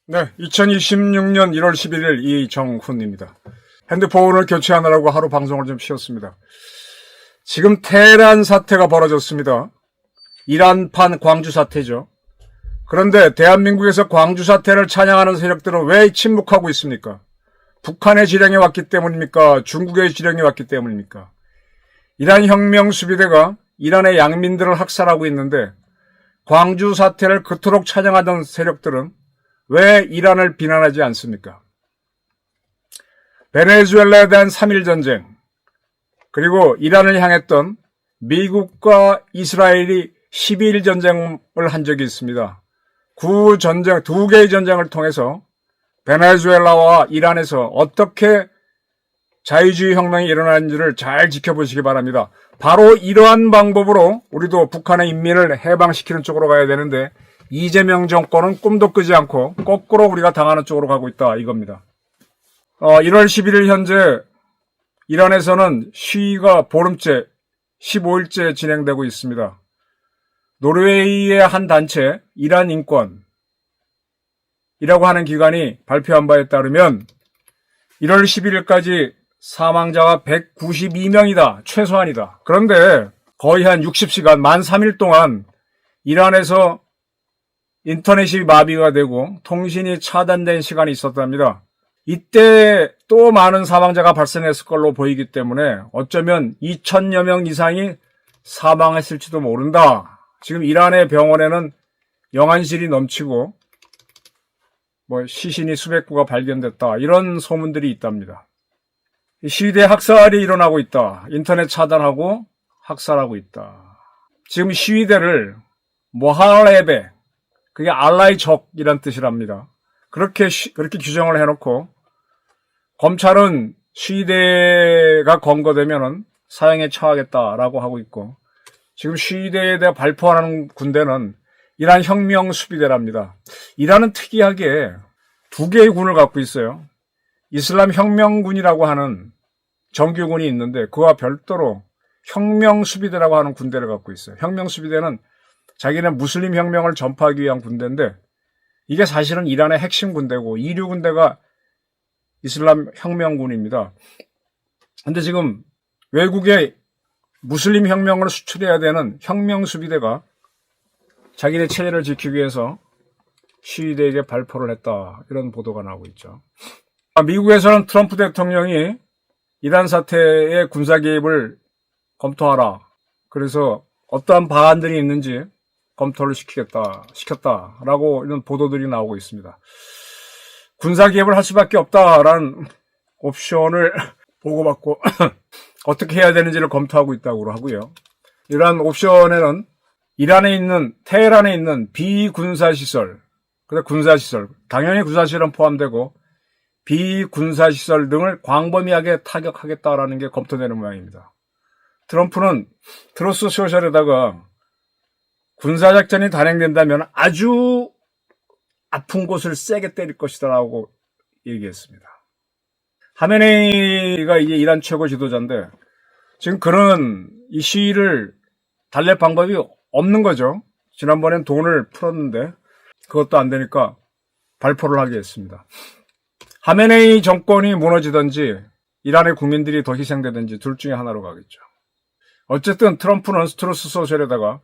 네, 2026년 1월 11일 이정훈입니다. 핸드폰을 교체하느라고 하루 방송을 좀 쉬었습니다. 지금 테헤란 사태가 벌어졌습니다. 이란판 광주 사태죠. 그런데 대한민국에서 광주 사태를 찬양하는 세력들은 왜 침묵하고 있습니까? 북한의 지령이 왔기 때문입니까? 중국의 지령이 왔기 때문입니까? 이란 혁명 수비대가 이란의 양민들을 학살하고 있는데 광주 사태를 그토록 찬양하던 세력들은 왜 이란을 비난하지 않습니까? 베네수엘라에 대한 3.1 전쟁, 그리고 이란을 향했던 미국과 이스라엘이 12.1 전쟁을 한 적이 있습니다. 그 전쟁, 두 개의 전쟁을 통해서 베네수엘라와 이란에서 어떻게 자유주의 혁명이 일어나는지를 잘 지켜보시기 바랍니다. 바로 이러한 방법으로 우리도 북한의 인민을 해방시키는 쪽으로 가야 되는데 이재명 정권은 꿈도 꾸지 않고 거꾸로 우리가 당하는 쪽으로 가고 있다 이겁니다. 1월 11일 현재 이란에서는 시위가 보름째 15일째 진행되고 있습니다. 노르웨이의 한 단체 이란 인권이라고 하는 기관이 발표한 바에 따르면 1월 11일까지 사망자가 192명이다. 최소한이다. 그런데 거의 한 60시간, 만 3일 동안 이란에서 인터넷이 마비가 되고 통신이 차단된 시간이 있었답니다. 이때 또 많은 사망자가 발생했을 걸로 보이기 때문에 어쩌면 2,000여 명 이상이 사망했을지도 모른다. 지금 이란의 병원에는 영안실이 넘치고 시신이 수백 구가 발견됐다. 이런 소문들이 있답니다. 시위대 학살이 일어나고 있다. 인터넷 차단하고 학살하고 있다. 지금 시위대를 모하레베, 그게 알라의 적이란 뜻이랍니다. 그렇게 규정을 해놓고 검찰은 시위대가 검거되면은 사형에 처하겠다라고 하고 있고 지금 시위대에 대해 발포하는 군대는 이란 혁명 수비대랍니다. 이란은 특이하게 두 개의 군을 갖고 있어요. 이슬람 혁명군이라고 하는 정규군이 있는데 그와 별도로 혁명 수비대라고 하는 군대를 갖고 있어요. 혁명 수비대는 자기는 무슬림 혁명을 전파하기 위한 군대인데 이게 사실은 이란의 핵심 군대고 이류 군대가 이슬람 혁명군입니다. 근데 지금 외국에 무슬림 혁명을 수출해야 되는 혁명 수비대가 자기네 체제를 지키기 위해서 시위대에게 발포를 했다. 이런 보도가 나오고 있죠. 미국에서는 트럼프 대통령이 이란 사태의 군사 개입을 검토하라. 그래서 어떠한 방안들이 있는지 검토를 시켰다라고 이런 보도들이 나오고 있습니다. 군사 개입을 할 수밖에 없다라는 옵션을 보고받고 어떻게 해야 되는지를 검토하고 있다고 하고요. 이러한 옵션에는 이란에 있는 테헤란에 있는 비군사시설, 군사시설, 당연히 군사시설은 포함되고 비군사시설 등을 광범위하게 타격하겠다라는 게 검토되는 모양입니다. 트럼프는 트루스 소셜에다가 군사작전이 단행된다면 아주 아픈 곳을 세게 때릴 것이다 라고 얘기했습니다. 하메네이가 이제 이란 최고 지도자인데 지금 그런 이 시위를 달랠 방법이 없는 거죠. 지난번엔 돈을 풀었는데 그것도 안 되니까 발포를 하게 했습니다. 하메네이 정권이 무너지든지 이란의 국민들이 더 희생되든지 둘 중에 하나로 가겠죠. 어쨌든 트럼프는 트루스 소셜에다가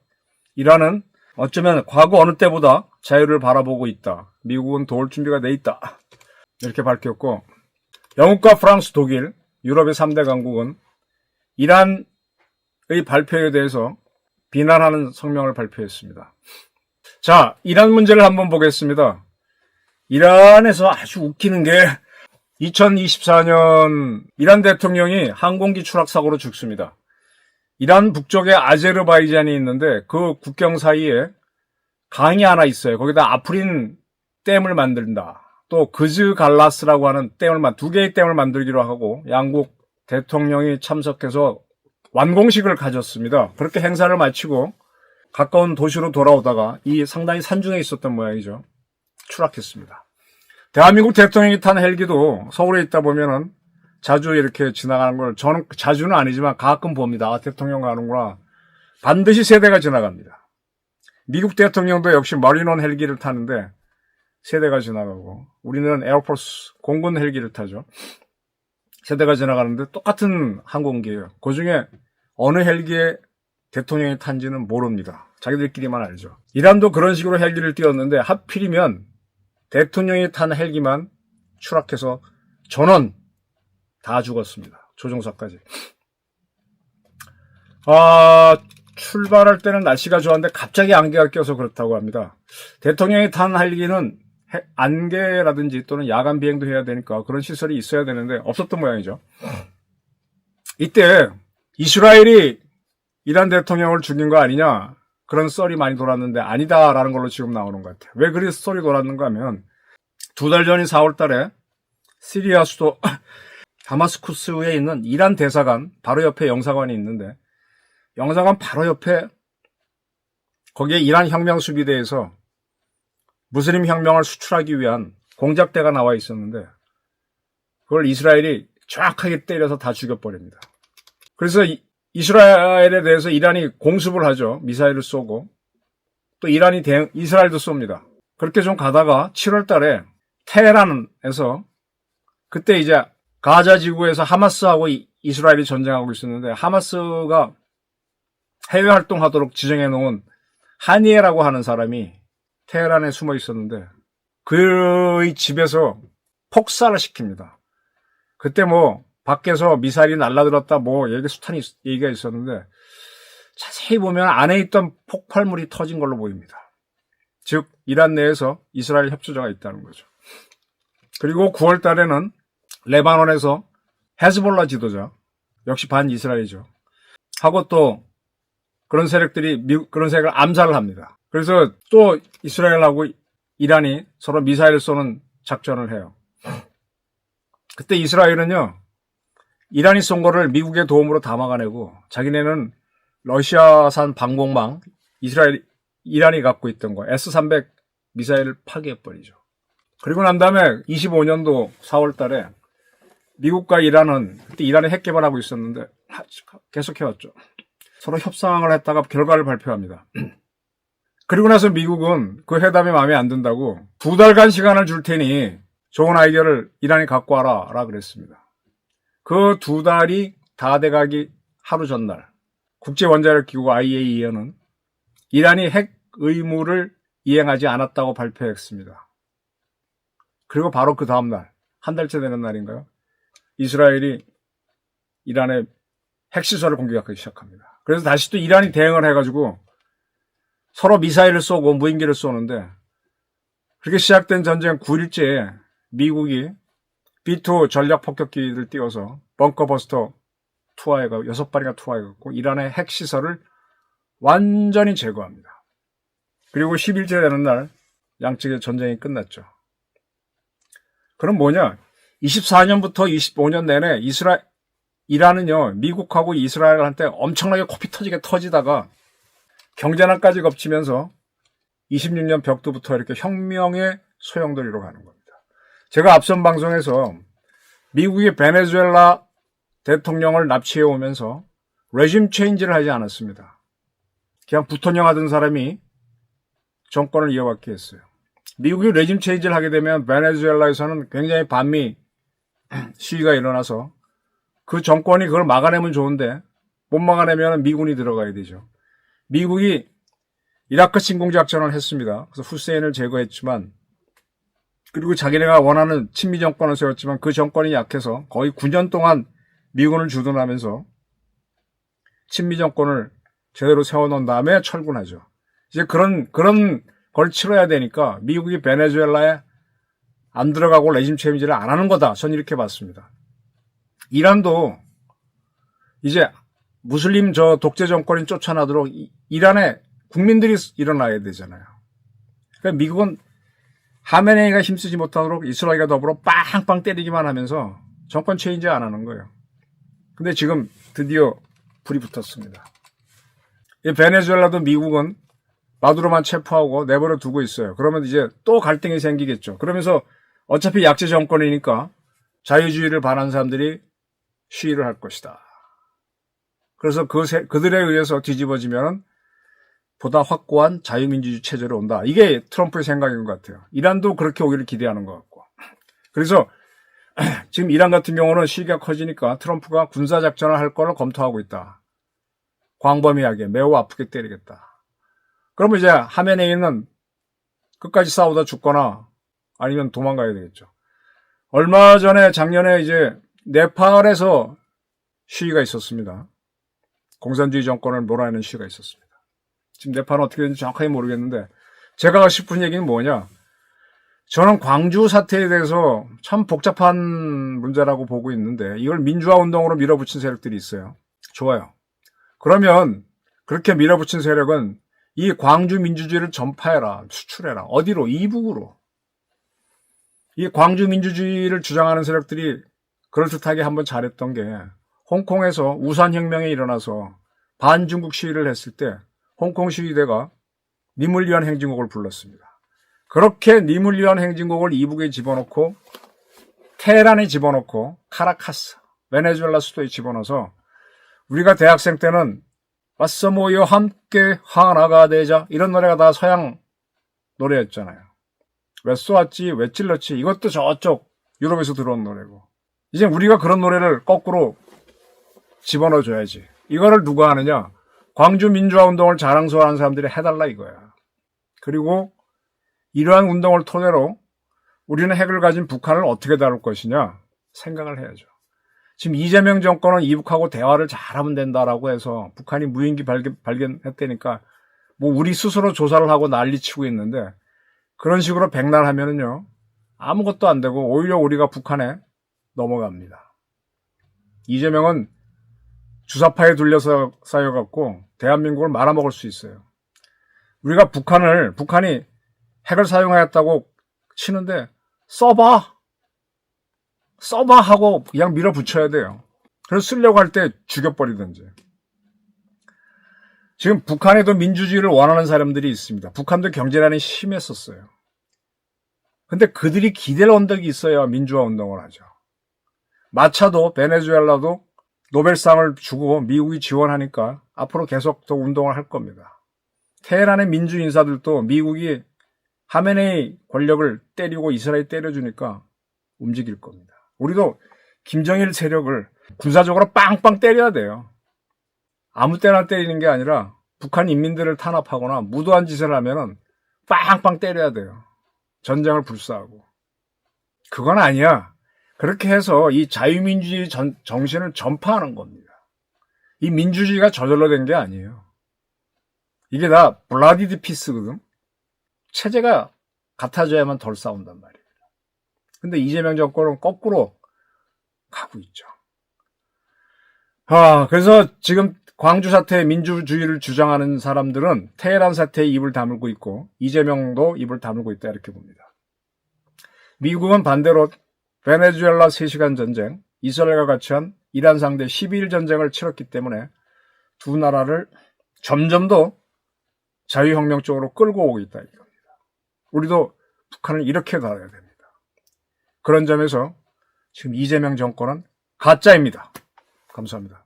이란은 어쩌면 과거 어느 때보다 자유를 바라보고 있다. 미국은 도울 준비가 돼 있다. 이렇게 밝혔고 영국과 프랑스, 독일, 유럽의 3대 강국은 이란의 발표에 대해서 비난하는 성명을 발표했습니다. 자, 이란 문제를 한번 보겠습니다. 이란에서 아주 웃기는 게 2024년 이란 대통령이 항공기 추락 사고로 죽습니다. 이란 북쪽에 아제르바이잔이 있는데 그 국경 사이에 강이 하나 있어요. 거기다 아프린 댐을 만든다. 또 그즈갈라스라고 하는 두 개의 댐을 만들기로 하고 양국 대통령이 참석해서 완공식을 가졌습니다. 그렇게 행사를 마치고 가까운 도시로 돌아오다가 이 상당히 산중에 있었던 모양이죠. 추락했습니다. 대한민국 대통령이 탄 헬기도 서울에 있다 보면은 자주 이렇게 지나가는 걸 저는 자주는 아니지만 가끔 봅니다. 아, 대통령 가는구나. 반드시 세대가 지나갑니다. 미국 대통령도 역시 머리논 헬기를 타는데 세대가 지나가고 우리는 에어포스 공군 헬기를 타죠. 세대가 지나가는데 똑같은 항공기예요. 그중에 어느 헬기에 대통령이 탄지는 모릅니다. 자기들끼리만 알죠. 이란도 그런 식으로 헬기를 띄웠는데 하필이면 대통령이 탄 헬기만 추락해서 전원 다 죽었습니다. 조종사까지. 출발할 때는 날씨가 좋았는데 갑자기 안개가 껴서 그렇다고 합니다. 대통령이 탄 헬기는 안개라든지 또는 야간 비행도 해야 되니까 그런 시설이 있어야 되는데 없었던 모양이죠. 이때 이스라엘이 이란 대통령을 죽인 거 아니냐 그런 썰이 많이 돌았는데 아니다라는 걸로 지금 나오는 것 같아요. 왜 그리 썰이 돌았는가 하면 2달 전인 4월 달에 시리아 수도 다마스쿠스에 있는 이란 대사관 바로 옆에 영사관이 있는데 영사관 바로 옆에 거기에 이란 혁명 수비대에서 무슬림 혁명을 수출하기 위한 공작대가 나와 있었는데 그걸 이스라엘이 정확하게 때려서 다 죽여버립니다. 그래서 이스라엘에 대해서 이란이 공습을 하죠. 미사일을 쏘고 또 이스라엘도 쏩니다. 그렇게 좀 가다가 7월 달에 테헤란에서 그때 이제 가자 지구에서 하마스하고 이스라엘이 전쟁하고 있었는데 하마스가 해외 활동하도록 지정해 놓은 하니에라고 하는 사람이 테헤란에 숨어 있었는데 그의 집에서 폭살을 시킵니다. 그때 뭐 밖에서 미사일이 날아들었다 뭐 얘기가 있었는데 자세히 보면 안에 있던 폭발물이 터진 걸로 보입니다. 즉 이란 내에서 이스라엘 협조자가 있다는 거죠. 그리고 9월 달에는 레바논에서 헤즈볼라 지도자 역시 반이스라엘이죠. 하고 또 그런 세력들이 그런 세력을 암살을 합니다. 그래서 또 이스라엘하고 이란이 서로 미사일을 쏘는 작전을 해요. 그때 이스라엘은요. 이란이 쏜 거를 미국의 도움으로 다 막아내고 자기네는 러시아산 방공망 이란이 갖고 있던 거 S-300 미사일을 파괴해버리죠. 그리고 난 다음에 25년도 4월 달에 미국과 이란은 그때 이란이 핵 개발하고 있었는데 계속 해왔죠. 서로 협상을 했다가 결과를 발표합니다. 그리고 나서 미국은 그 회담이 마음에 안 든다고 2달간 시간을 줄 테니 좋은 아이디어를 이란이 갖고 와라 그랬습니다. 그 2달이 다 돼가기 하루 전날 국제원자력기구 IAEA는 이란이 핵 의무를 이행하지 않았다고 발표했습니다. 그리고 바로 그 다음날 한 달째 되는 날인가요? 이스라엘이 이란의 핵시설을 공격하기 시작합니다. 그래서 다시 또 이란이 대응을 해가지고 서로 미사일을 쏘고 무인기를 쏘는데 그렇게 시작된 전쟁 9일째에 미국이 B-2 전략폭격기를 띄워서 벙커버스터 6발이나 투하해갖고 이란의 핵시설을 완전히 제거합니다. 그리고 10일째 되는 날 양측의 전쟁이 끝났죠. 그럼 뭐냐? 24년부터 25년 내내 이란은요, 미국하고 이스라엘한테 엄청나게 코피 터지게 터지다가 경제난까지 겹치면서 26년 벽두부터 이렇게 혁명의 소용돌이로 가는 겁니다. 제가 앞선 방송에서 미국이 베네수엘라 대통령을 납치해 오면서 레짐 체인지를 하지 않았습니다. 그냥 부통령 하던 사람이 정권을 이어받게 했어요. 미국이 레짐 체인지를 하게 되면 베네수엘라에서는 굉장히 반미 시위가 일어나서 그 정권이 그걸 막아내면 좋은데 못 막아내면 미군이 들어가야 되죠. 미국이 이라크 침공작전을 했습니다. 그래서 후세인을 제거했지만 그리고 자기네가 원하는 친미 정권을 세웠지만 그 정권이 약해서 거의 9년 동안 미군을 주둔하면서 친미 정권을 제대로 세워놓은 다음에 철군하죠. 이제 그런 걸 치러야 되니까 미국이 베네수엘라에 안 들어가고 레짐 체인지를 안 하는 거다. 전 이렇게 봤습니다. 이란도 이제 무슬림 독재 정권이 쫓아나도록 이란의 국민들이 일어나야 되잖아요. 그러니까 미국은 하메네이가 힘쓰지 못하도록 이스라엘과 더불어 빵빵 때리기만 하면서 정권 체인지 안 하는 거예요. 근데 지금 드디어 불이 붙었습니다. 이 베네수엘라도 미국은 마두로만 체포하고 내버려 두고 있어요. 그러면 이제 또 갈등이 생기겠죠. 그러면서 어차피 약제 정권이니까 자유주의를 바라는 사람들이 시위를 할 것이다. 그래서 그들에 의해서 뒤집어지면 보다 확고한 자유민주주의 체제로 온다. 이게 트럼프의 생각인 것 같아요. 이란도 그렇게 오기를 기대하는 것 같고. 그래서 지금 이란 같은 경우는 시기가 커지니까 트럼프가 군사작전을 할 걸 검토하고 있다. 광범위하게 매우 아프게 때리겠다. 그러면 이제 하메네이는 끝까지 싸우다 죽거나 아니면 도망가야 되겠죠. 얼마 전에 작년에 이제 네팔에서 시위가 있었습니다. 공산주의 정권을 몰아내는 시위가 있었습니다. 지금 네팔은 어떻게 되는지 정확하게 모르겠는데 제가 하고 싶은 얘기는 뭐냐. 저는 광주 사태에 대해서 참 복잡한 문제라고 보고 있는데 이걸 민주화 운동으로 밀어붙인 세력들이 있어요. 좋아요. 그러면 그렇게 밀어붙인 세력은 이 광주 민주주의를 전파해라, 수출해라. 어디로? 이북으로. 이 광주 민주주의를 주장하는 세력들이 그럴듯하게 한번 잘했던 게 홍콩에서 우산혁명이 일어나서 반중국 시위를 했을 때 홍콩 시위대가 님을 위한 행진곡을 불렀습니다. 그렇게 님을 위한 행진곡을 이북에 집어넣고 테헤란에 집어넣고 카라카스, 베네수엘라 수도에 집어넣어서 우리가 대학생 때는 왔어 모여 함께 하나가 되자 이런 노래가 다 서양 노래였잖아요. 왜 쏘았지 왜 찔렀지 이것도 저쪽 유럽에서 들어온 노래고 이제 우리가 그런 노래를 거꾸로 집어넣어줘야지. 이거를 누가 하느냐. 광주 민주화 운동을 자랑스러워하는 사람들이 해달라 이거야. 그리고 이러한 운동을 토대로 우리는 핵을 가진 북한을 어떻게 다룰 것이냐 생각을 해야죠. 지금 이재명 정권은 이북하고 대화를 잘하면 된다라고 해서 북한이 무인기 발견했다니까 뭐 우리 스스로 조사를 하고 난리치고 있는데 그런 식으로 백날하면은요 아무것도 안 되고 오히려 우리가 북한에 넘어갑니다. 이재명은 주사파에 둘러서 쌓여갖고 대한민국을 말아먹을 수 있어요. 우리가 북한이 핵을 사용하였다고 치는데 써봐 하고 그냥 밀어붙여야 돼요. 그래서 쓰려고 할 때 죽여버리든지. 지금 북한에도 민주주의를 원하는 사람들이 있습니다. 북한도 경제난이 심했었어요. 근데 그들이 기댈 언덕이 있어야 민주화 운동을 하죠. 마차도 베네수엘라도 노벨상을 주고 미국이 지원하니까 앞으로 계속 더 운동을 할 겁니다. 테헤란의 민주 인사들도 미국이 하메네이 권력을 때리고 이스라엘 때려주니까 움직일 겁니다. 우리도 김정일 세력을 군사적으로 빵빵 때려야 돼요. 아무 때나 때리는 게 아니라 북한 인민들을 탄압하거나 무도한 짓을 하면은 빵빵 때려야 돼요. 전쟁을 불사하고. 그건 아니야. 그렇게 해서 이 자유민주주의 정신을 전파하는 겁니다. 이 민주주의가 저절로 된 게 아니에요. 이게 다 블라디드 피스거든. 체제가 같아져야만 덜 싸운단 말이에요. 근데 이재명 정권은 거꾸로 가고 있죠. 그래서 지금 광주 사태의 민주주의를 주장하는 사람들은 테헤란 사태에 입을 다물고 있고 이재명도 입을 다물고 있다 이렇게 봅니다. 미국은 반대로 베네수엘라 3시간 전쟁, 이스라엘과 같이 한 이란 상대 12일 전쟁을 치렀기 때문에 두 나라를 점점 더 자유혁명 쪽으로 끌고 오고 있다 이겁니다. 우리도 북한을 이렇게 다뤄야 됩니다. 그런 점에서 지금 이재명 정권은 가짜입니다. 감사합니다.